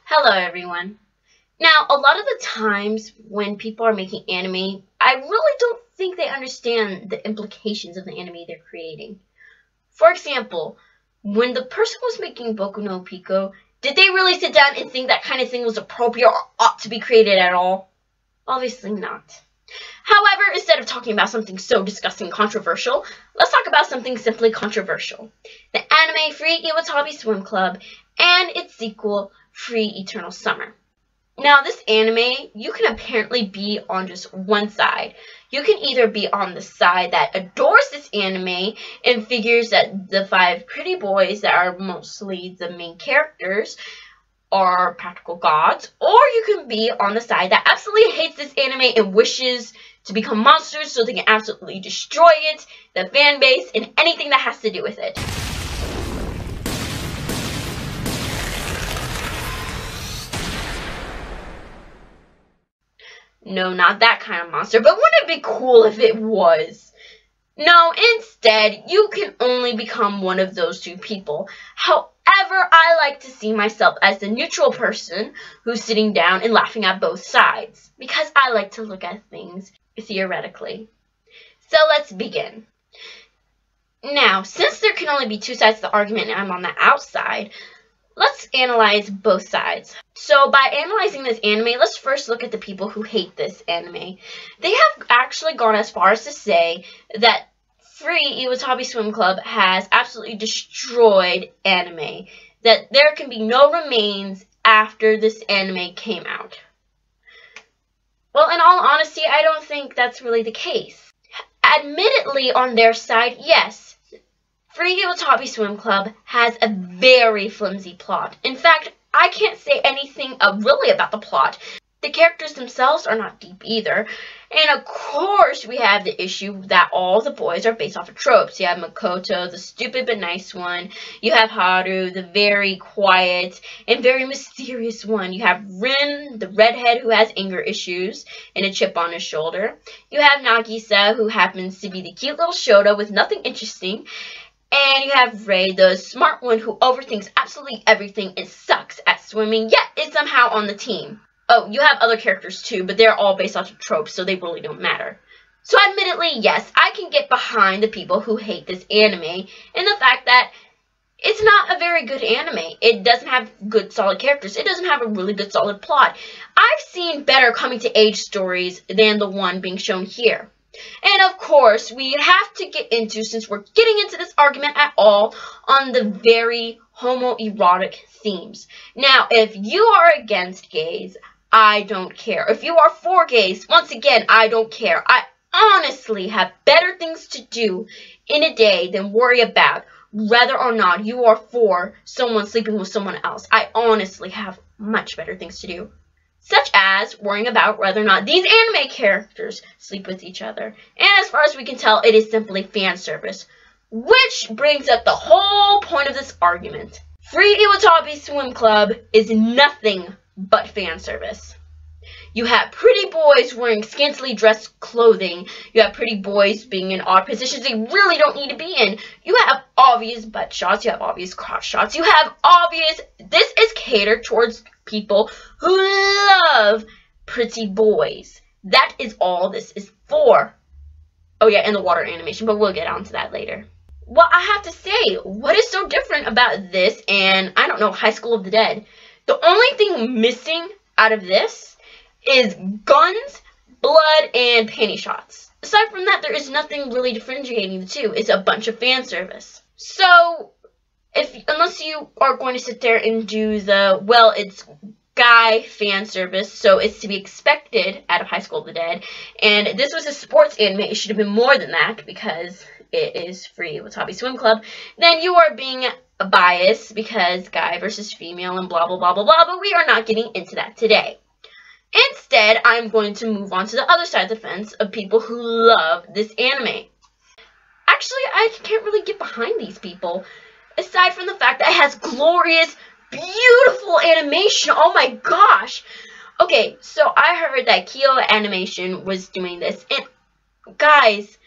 Hello everyone. Now, a lot of the times when people are making anime, I really don't think they understand the implications of the anime they're creating. For example, when the person was making Boku no Pico, did they really sit down and think that kind of thing was appropriate or ought to be created at all? Obviously not. However, instead of talking about something so disgusting and controversial, let's talk about something simply controversial. The anime Free-Iwatobi Swim Club and its sequel, Free-Eternal Summer. Now, this anime, you can apparently be on just one side. You can either be on the side that adores this anime and figures that the 5 pretty boys that are mostly the main characters are practical gods, or you can be on the side that absolutely hates this anime and wishes to become monsters so they can absolutely destroy it, the fan base, and anything that has to do with it. No, not that kind of monster, but wouldn't it be cool if it was? No, instead, you can only become one of those 2 people. However, I like to see myself as the neutral person who's sitting down and laughing at both sides, because I like to look at things theoretically. So let's begin. Now, since there can only be 2 sides to the argument and I'm on the outside, let's analyze both sides. So by analyzing this anime, let's first look at the people who hate this anime. They have actually gone as far as to say that Free-Iwatobi Swim Club has absolutely destroyed anime, that there can be no remains after this anime came out. Well, in all honesty, I don't think that's really the case. Admittedly, on their side, yes, Free-Iwatobi Swim Club has a very flimsy plot. In fact, I can't say anything really about the plot. The characters themselves are not deep either. And of course, we have the issue that all the boys are based off of tropes. You have Makoto, the stupid but nice one. You have Haru, the very quiet and very mysterious one. You have Rin, the redhead who has anger issues and a chip on his shoulder. You have Nagisa, who happens to be the cute little Shota with nothing interesting. And you have Ray, the smart one who overthinks absolutely everything and sucks at swimming, yet is somehow on the team. Oh, you have other characters too, but they're all based off of tropes, so they really don't matter. So admittedly, yes, I can get behind the people who hate this anime and the fact that it's not a very good anime. It doesn't have good, solid characters. It doesn't have a really good, solid plot. I've seen better coming-to-age stories than the one being shown here. And of course, we have to get into, since we're getting into this argument at all, on the very homoerotic themes. Now, if you are against gays, I don't care. If you are for gays, once again, I don't care. I honestly have better things to do in a day than worry about whether or not you are for someone sleeping with someone else. I honestly have much better things to do, such as worrying about whether or not these anime characters sleep with each other. And as far as we can tell, it is simply fan service. Which brings up the whole point of this argument. Free-Iwatobi Swim Club is nothing but fan service. You have pretty boys wearing scantily dressed clothing. You have pretty boys being in odd positions they really don't need to be in. You have obvious butt shots. You have obvious crotch shots. You have obvious... This is catered towards people who love pretty boys. That is all this is for. Oh yeah, and the water animation, but we'll get on to that later. Well, I have to say, what is so different about this and, I don't know, High School of the Dead? The only thing missing out of this is guns, blood, and panty shots. Aside from that, there is nothing really differentiating the two. It's a bunch of fan service. So, unless you are going to sit there and do the, well, it's guy fan service, so it's to be expected out of High School of the Dead, and this was a sports anime, it should have been more than that, because it is Free-Iwatobi Swim Club, then you are being biased, because guy versus female, and blah blah blah blah blah, but we are not getting into that today. Instead, I'm going to move on to the other side of the fence of people who love this anime. Actually, I can't really get behind these people, aside from the fact that it has glorious, beautiful animation. Oh my gosh. Okay, so I heard that Kyo Animation was doing this, and guys,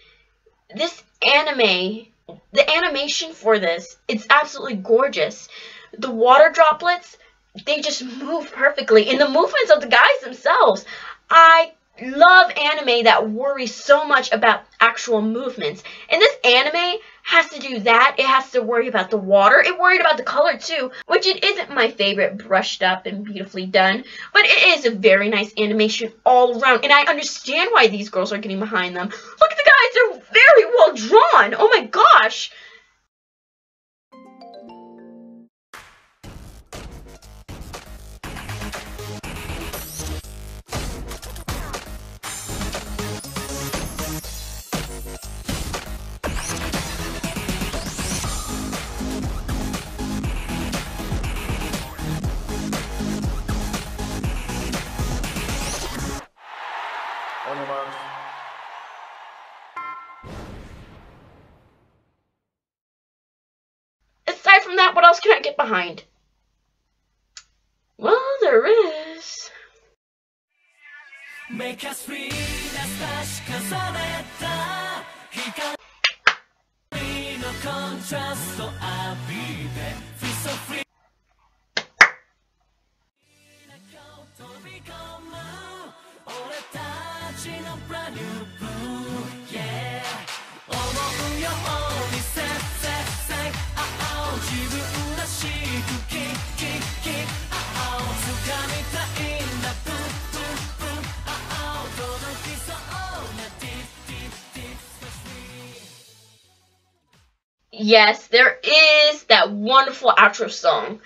this anime, the animation for this, it's absolutely gorgeous. The water droplets, they just move perfectly, and the movements of the guys themselves. I love anime that worries so much about actual movements, and this anime has to do that. It has to worry about the water. It worried about the color too, which it isn't my favorite, brushed up and beautifully done, but it is a very nice animation all around, and I understand why these girls are getting behind them. Look at the guys, they're very well drawn. Oh my gosh. Aside from that, what else can I get behind? Well, there is. Make us free, yes, there is that wonderful outro song.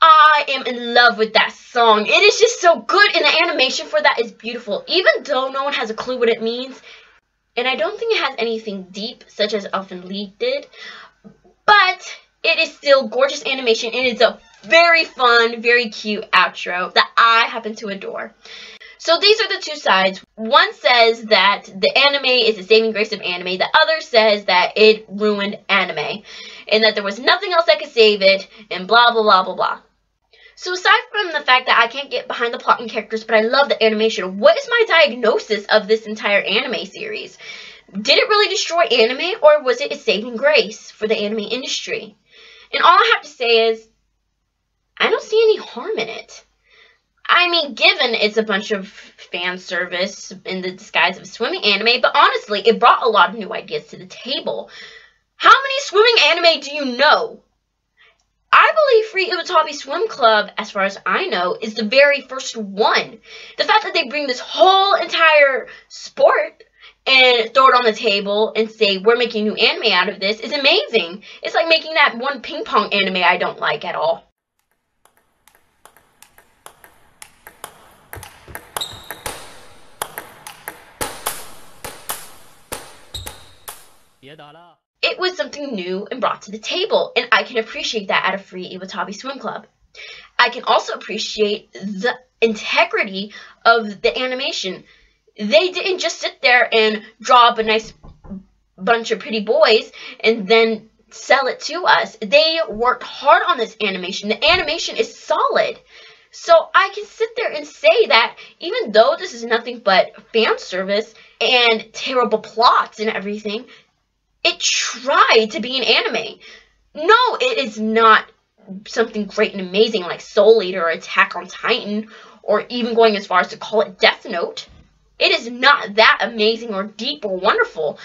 I am in love with that song. It is just so good, and the animation for that is beautiful, even though no one has a clue what it means. And I don't think it has anything deep, such as Elfen Lied did, but it is still gorgeous animation, and it's a very fun, very cute outro that I happen to adore. So these are the two sides. One says that the anime is the saving grace of anime. The other says that it ruined anime, and that there was nothing else that could save it, and blah, blah, blah, blah, blah. So aside from the fact that I can't get behind the plot and characters, but I love the animation, what is my diagnosis of this entire anime series? Did it really destroy anime, or was it a saving grace for the anime industry? And all I have to say is, I don't see any harm in it. I mean, given it's a bunch of fan service in the disguise of a swimming anime, but honestly, it brought a lot of new ideas to the table. How many swimming anime do you know? I believe Free-Iwatobi Swim Club, as far as I know, is the very first one. The fact that they bring this whole entire sport and throw it on the table and say, we're making new anime out of this, is amazing. It's like making that one ping pong anime I don't like at all. It was something new and brought to the table, and I can appreciate that out of Free-Iwatobi Swim Club. I can also appreciate the integrity of the animation. They didn't just sit there and draw up a nice bunch of pretty boys and then sell it to us. They worked hard on this animation. The animation is solid. So I can sit there and say that even though this is nothing but fan service and terrible plots and everything, it tried to be an anime. No, it is not something great and amazing like Soul Eater or Attack on Titan, or even going as far as to call it Death Note. It is not that amazing or deep or wonderful,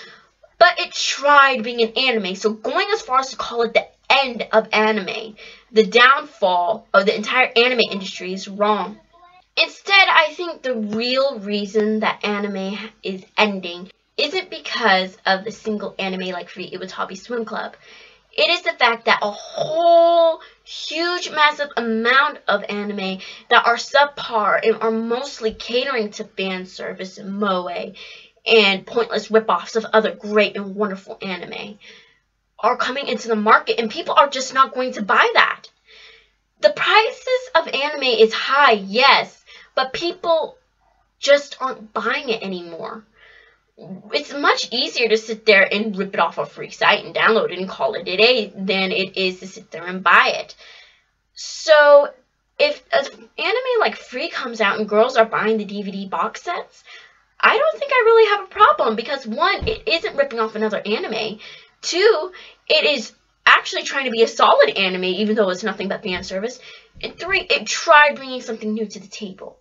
but it tried being an anime, so going as far as to call it the end of anime, the downfall of the entire anime industry, is wrong. Instead, I think the real reason that anime is ending isn't because of the single anime like Free-Iwatobi Swim Club. It is the fact that a whole huge massive amount of anime that are subpar and are mostly catering to fan service and moe and pointless ripoffs of other great and wonderful anime are coming into the market, and people are just not going to buy that. The prices of anime is high, yes, but people just aren't buying it anymore. It's much easier to sit there and rip it off a free site and download it and call it a day than it is to sit there and buy it. So if an anime like Free comes out and girls are buying the DVD box sets, I don't think I really have a problem, because one, it isn't ripping off another anime. Two, it is actually trying to be a solid anime even though it's nothing but fan service. And three, it tried bringing something new to the table.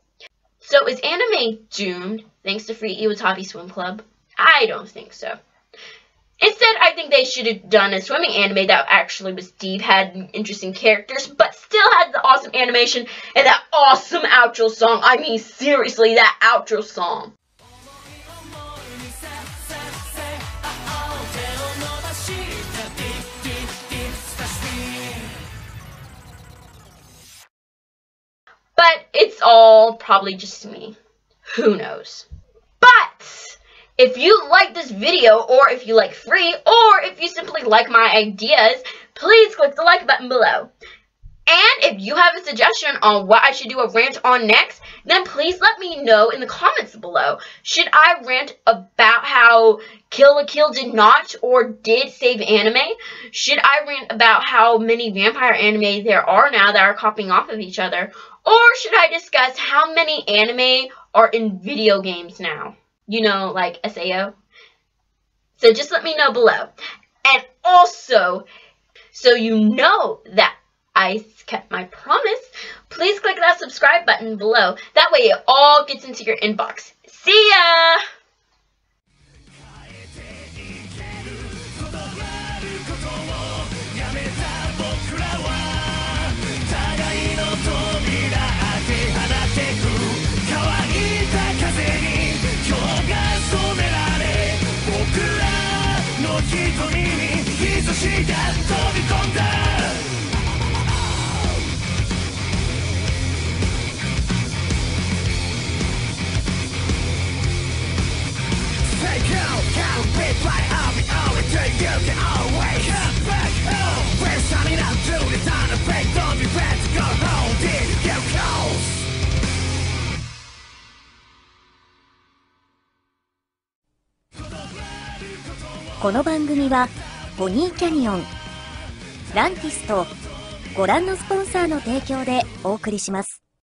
So is anime doomed thanks to Free-Iwatobi Swim Club? I don't think so. Instead, I think they should have done a swimming anime that actually was deep, had interesting characters, but still had the awesome animation and that awesome outro song. I mean, seriously, that outro song. But it's all probably just me. Who knows? But if you like this video, or if you like Free, or if you simply like my ideas, please click the like button below. And if you have a suggestion on what I should do a rant on next, then please let me know in the comments below. Should I rant about how Kill la Kill did not or did save anime? Should I rant about how many vampire anime there are now that are copying off of each other? Or should I discuss how many anime are in video games now? You know, like SAO? So just let me know below. And also, so you know that I kept my promise, please click that subscribe button below. That way it all gets into your inbox. See ya!この番組はポニーキャニオン、ランティスとご覧のスポンサーの提供でお送りします。